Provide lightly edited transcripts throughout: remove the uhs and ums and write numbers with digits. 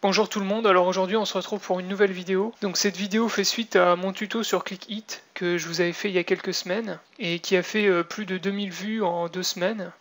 Bonjour tout le monde, alors aujourd'hui on se retrouve pour une nouvelle vidéo. Donc cette vidéo fait suite à mon tuto sur ClickHit que je vous avais fait il y a quelques semaines et qui a fait plus de 2000 vues en 2 semaines.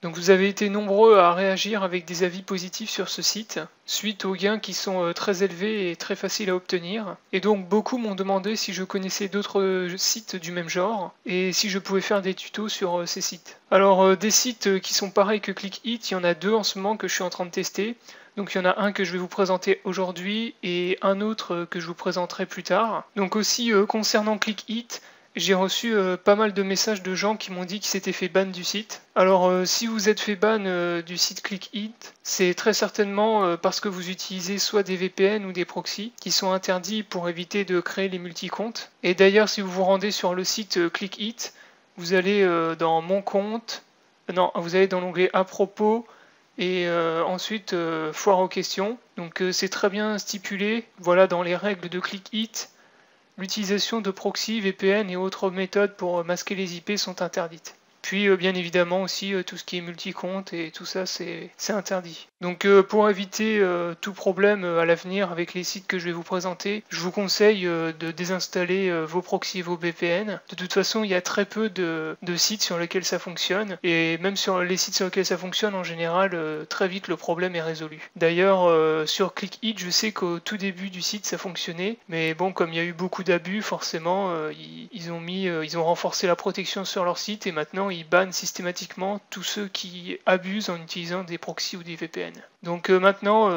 Donc vous avez été nombreux à réagir avec des avis positifs sur ce site, suite aux gains qui sont très élevés et très faciles à obtenir. Et donc beaucoup m'ont demandé si je connaissais d'autres sites du même genre, et si je pouvais faire des tutos sur ces sites. Alors des sites qui sont pareils que ClickHit, il y en a deux en ce moment que je suis en train de tester. Donc il y en a un que je vais vous présenter aujourd'hui et un autre que je vous présenterai plus tard. Donc aussi concernant ClickHit, j'ai reçu pas mal de messages de gens qui m'ont dit qu'ils s'étaient fait ban du site. Alors si vous êtes fait ban du site ClickHit, c'est très certainement parce que vous utilisez soit des VPN ou des proxys qui sont interdits pour éviter de créer les multicomptes. Et d'ailleurs si vous vous rendez sur le site ClickHit, vous allez dans mon compte, non, vous allez dans l'onglet à propos et ensuite foire aux questions. Donc c'est très bien stipulé, voilà, dans les règles de ClickHit. L'utilisation de proxy, VPN et autres méthodes pour masquer les IP sont interdites. Puis bien évidemment aussi tout ce qui est multi-compte et tout ça c'est interdit. Donc pour éviter tout problème à l'avenir avec les sites que je vais vous présenter, je vous conseille de désinstaller vos proxys et vos VPN. De toute façon il y a très peu de sites sur lesquels ça fonctionne, et même sur les sites sur lesquels ça fonctionne en général très vite le problème est résolu. D'ailleurs sur ClickHit je sais qu'au tout début du site ça fonctionnait, mais bon comme il y a eu beaucoup d'abus forcément ils ont renforcé la protection sur leur site et maintenant ils bannent systématiquement tous ceux qui abusent en utilisant des proxys ou des VPN. Donc maintenant,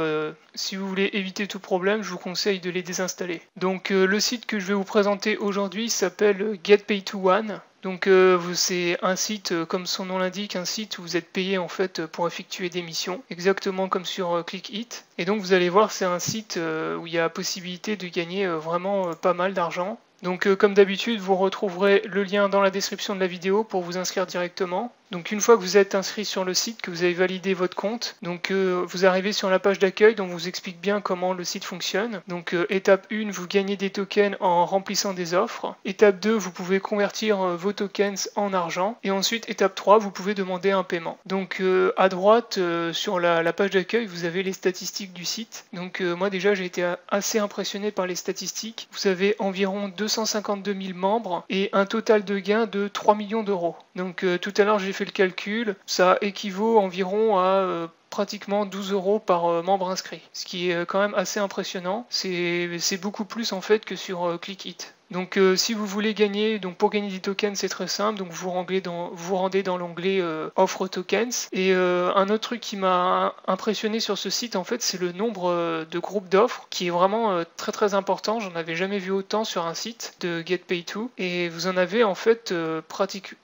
si vous voulez éviter tout problème, je vous conseille de les désinstaller. Donc le site que je vais vous présenter aujourd'hui s'appelle GetPay2One. Donc c'est un site, comme son nom l'indique, un site où vous êtes payé en fait pour effectuer des missions, exactement comme sur ClickHit. Et donc vous allez voir, c'est un site où il y a la possibilité de gagner vraiment pas mal d'argent. Donc comme d'habitude, vous retrouverez le lien dans la description de la vidéo pour vous inscrire directement. Donc une fois que vous êtes inscrit sur le site, que vous avez validé votre compte, donc vous arrivez sur la page d'accueil dont on vous explique bien comment le site fonctionne. Donc étape 1, vous gagnez des tokens en remplissant des offres. Étape 2, vous pouvez convertir vos tokens en argent. Et ensuite étape 3, vous pouvez demander un paiement. Donc à droite sur la page d'accueil, vous avez les statistiques du site. Donc moi déjà j'ai été assez impressionné par les statistiques. Vous avez environ 252 000 membres et un total de gains de 3 millions d'euros. Donc tout à l'heure j'ai fait le calcul, ça équivaut environ à pratiquement 12 euros par membre inscrit, ce qui est quand même assez impressionnant. C'est beaucoup plus en fait que sur ClickHit. Donc si vous voulez gagner, donc pour gagner des tokens c'est très simple, donc vous vous rendez dans l'onglet offre tokens. Et un autre truc qui m'a impressionné sur ce site en fait, c'est le nombre de groupes d'offres qui est vraiment très important. J'en avais jamais vu autant sur un site de GetPay2, et vous en avez en fait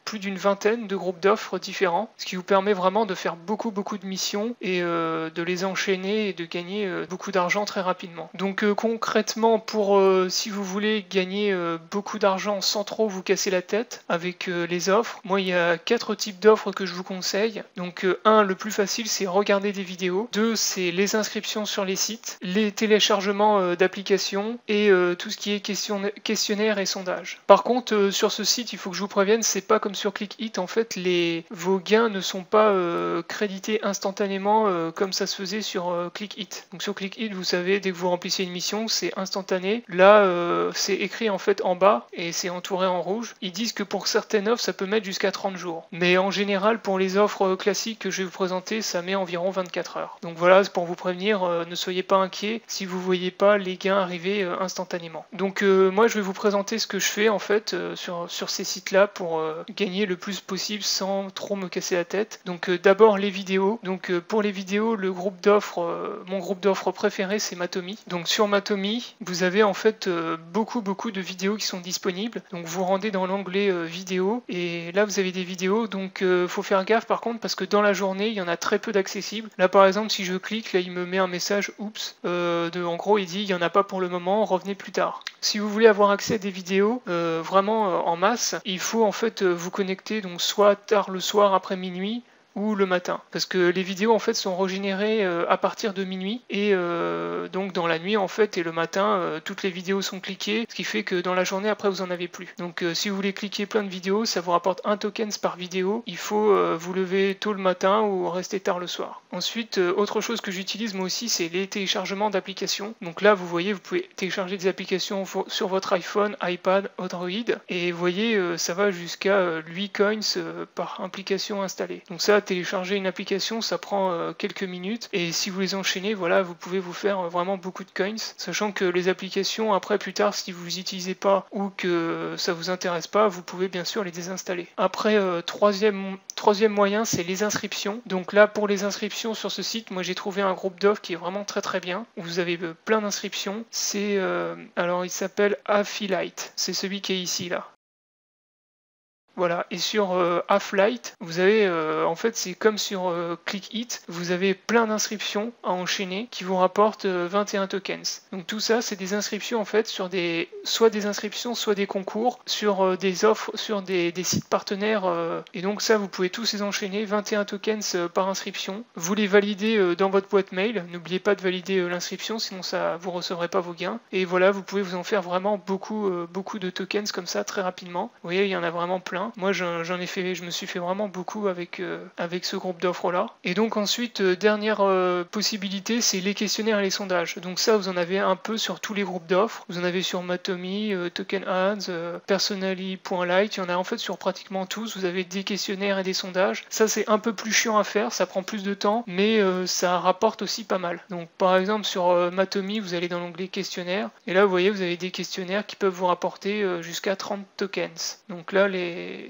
plus d'une vingtaine de groupes d'offres différents, ce qui vous permet vraiment de faire beaucoup de missions et de les enchaîner et de gagner beaucoup d'argent très rapidement. Donc concrètement, pour si vous voulez gagner beaucoup d'argent sans trop vous casser la tête avec les offres, moi il y a 4 types d'offres que je vous conseille. Donc 1, le plus facile, c'est regarder des vidéos. 2, c'est les inscriptions sur les sites, les téléchargements d'applications et tout ce qui est questionnaire et sondage. Par contre sur ce site, il faut que je vous prévienne, c'est pas comme sur ClickHit, en fait vos gains ne sont pas crédités instantanément comme ça se faisait sur ClickHit. Donc sur ClickHit, vous savez, dès que vous remplissez une mission, c'est instantané. Là c'est écrit en fait en bas et c'est entouré en rouge. Ils disent que pour certaines offres ça peut mettre jusqu'à 30 jours, mais en général pour les offres classiques que je vais vous présenter, ça met environ 24 heures. Donc voilà, c'est pour vous prévenir, ne soyez pas inquiets si vous voyez pas les gains arriver instantanément. Donc moi je vais vous présenter ce que je fais en fait sur ces sites là pour gagner le plus possible sans trop me casser la tête. Donc d'abord les vidéos. Donc pour les vidéos, le groupe d'offres, mon groupe d'offres préféré c'est Matomi. Donc sur Matomi, vous avez en fait beaucoup de vidéos qui sont disponibles. Donc vous rendez dans l'onglet vidéo et là vous avez des vidéos. Donc faut faire gaffe par contre parce que dans la journée il y en a très peu d'accessibles. Là par exemple si je clique, là il me met un message oups, en gros il dit il y en a pas pour le moment, revenez plus tard. Si vous voulez avoir accès à des vidéos vraiment en masse, il faut en fait vous connecter donc soit tard le soir après minuit, ou le matin, parce que les vidéos en fait sont régénérées à partir de minuit, et donc dans la nuit en fait et le matin toutes les vidéos sont cliquées, ce qui fait que dans la journée après vous en avez plus. Donc si vous voulez cliquer plein de vidéos, ça vous rapporte un token par vidéo, il faut vous lever tôt le matin ou rester tard le soir. Ensuite autre chose que j'utilise moi aussi, c'est les téléchargements d'applications. Donc là vous voyez, vous pouvez télécharger des applications sur votre iPhone, iPad, Android, et vous voyez ça va jusqu'à 8 coins par application installée. Donc ça, télécharger une application, ça prend quelques minutes, et si vous les enchaînez, voilà, vous pouvez vous faire vraiment beaucoup de coins, sachant que les applications, après plus tard, si vous les utilisez pas ou que ça vous intéresse pas, vous pouvez bien sûr les désinstaller. Après, troisième moyen, c'est les inscriptions. Donc là, pour les inscriptions sur ce site, moi j'ai trouvé un groupe d'offres qui est vraiment très bien, où vous avez plein d'inscriptions. C'est, alors il s'appelle Affiliate, c'est celui qui est ici là. Voilà, et sur Affiliate, vous avez, en fait c'est comme sur ClickHit, vous avez plein d'inscriptions à enchaîner qui vous rapportent 21 tokens. Donc tout ça c'est des inscriptions en fait sur soit des inscriptions, soit des concours, sur des offres, sur des sites partenaires, et donc ça vous pouvez tous les enchaîner, 21 tokens par inscription. Vous les validez dans votre boîte mail, n'oubliez pas de valider l'inscription, sinon ça vous recevrez pas vos gains. Et voilà, vous pouvez vous en faire vraiment beaucoup de tokens comme ça très rapidement. Vous voyez, il y en a vraiment plein. Moi j'en ai fait, je me suis fait vraiment beaucoup avec ce groupe d'offres là. Et donc ensuite dernière possibilité, c'est les questionnaires et les sondages. Donc ça vous en avez un peu sur tous les groupes d'offres. Vous en avez sur Matomi, Token Ads, Personally.light. Il y en a en fait sur pratiquement tous. Vous avez des questionnaires et des sondages. Ça c'est un peu plus chiant à faire, ça prend plus de temps, mais ça rapporte aussi pas mal. Donc par exemple sur Matomi, vous allez dans l'onglet questionnaires, et là vous voyez vous avez des questionnaires qui peuvent vous rapporter jusqu'à 30 tokens. Donc là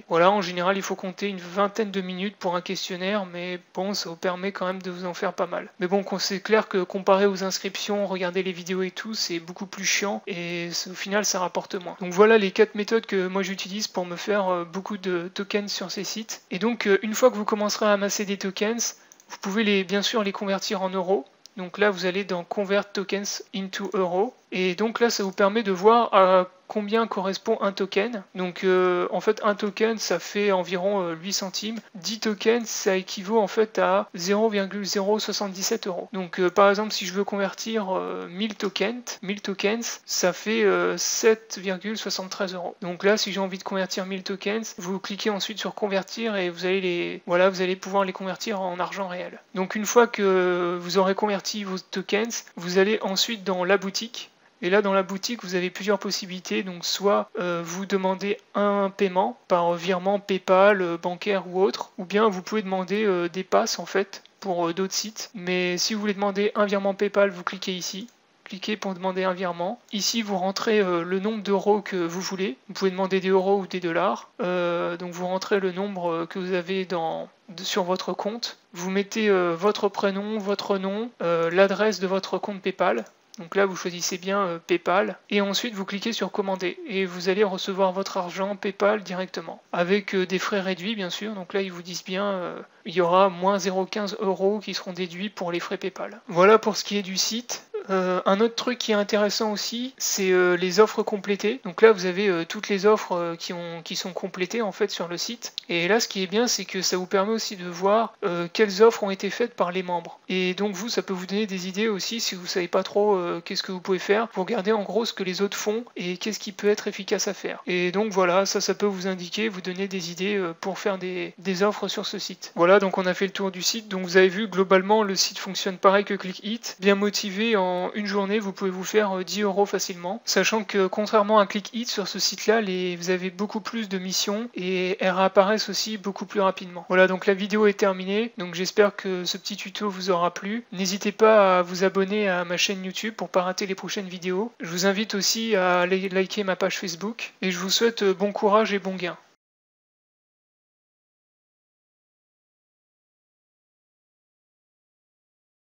voilà, en général il faut compter une vingtaine de minutes pour un questionnaire, mais bon, ça vous permet quand même de vous en faire pas mal. Mais bon, c'est clair que comparé aux inscriptions, regarder les vidéos et tout, c'est beaucoup plus chiant, et au final ça rapporte moins. Donc voilà les 4 méthodes que moi j'utilise pour me faire beaucoup de tokens sur ces sites. Et donc une fois que vous commencerez à amasser des tokens, vous pouvez bien sûr les convertir en euros. Donc là vous allez dans Convert Tokens into Euro, et donc là ça vous permet de voir à combien correspond un token. Donc en fait un token ça fait environ 8 centimes, 10 tokens ça équivaut en fait à 0,077 euros. Donc par exemple si je veux convertir 1000 tokens ça fait 7,73 euros. Donc là si j'ai envie de convertir 1000 tokens, vous cliquez ensuite sur convertir et vous allez vous allez pouvoir les convertir en argent réel. Donc une fois que vous aurez converti vos tokens, vous allez ensuite dans la boutique. Et là dans la boutique vous avez plusieurs possibilités, donc soit vous demandez un paiement par virement PayPal, bancaire ou autre, ou bien vous pouvez demander des passes en fait pour d'autres sites. Mais si vous voulez demander un virement PayPal, vous cliquez ici, cliquez pour demander un virement. Ici vous rentrez le nombre d'euros que vous voulez, vous pouvez demander des euros ou des dollars, donc vous rentrez le nombre que vous avez sur votre compte, vous mettez votre prénom, votre nom, l'adresse de votre compte PayPal. Donc là vous choisissez bien PayPal, et ensuite vous cliquez sur commander et vous allez recevoir votre argent PayPal directement avec des frais réduits bien sûr. Donc là ils vous disent bien il y aura moins 0,15 euros qui seront déduits pour les frais PayPal. Voilà pour ce qui est du site. Un autre truc qui est intéressant aussi, c'est les offres complétées. Donc là vous avez toutes les offres qui sont complétées en fait sur le site. Et là ce qui est bien, c'est que ça vous permet aussi de voir quelles offres ont été faites par les membres. Et donc ça peut vous donner des idées aussi si vous savez pas trop qu'est-ce que vous pouvez faire. Vous regardez en gros ce que les autres font et qu'est-ce qui peut être efficace à faire. Et donc voilà, ça peut vous indiquer, vous donner des idées pour faire des offres sur ce site. Voilà, donc on a fait le tour du site. Donc vous avez vu, globalement le site fonctionne pareil que ClickHit. Bien motivé, en une journée vous pouvez vous faire 10 euros facilement. Sachant que contrairement à ClickHit, sur ce site là vous avez beaucoup plus de missions et elles réapparaissent aussi beaucoup plus rapidement. Voilà, donc la vidéo est terminée. Donc j'espère que ce petit tuto vous aura plu. N'hésitez pas à vous abonner à ma chaîne YouTube pour pas rater les prochaines vidéos. Je vous invite aussi à liker ma page Facebook et je vous souhaite bon courage et bon gain.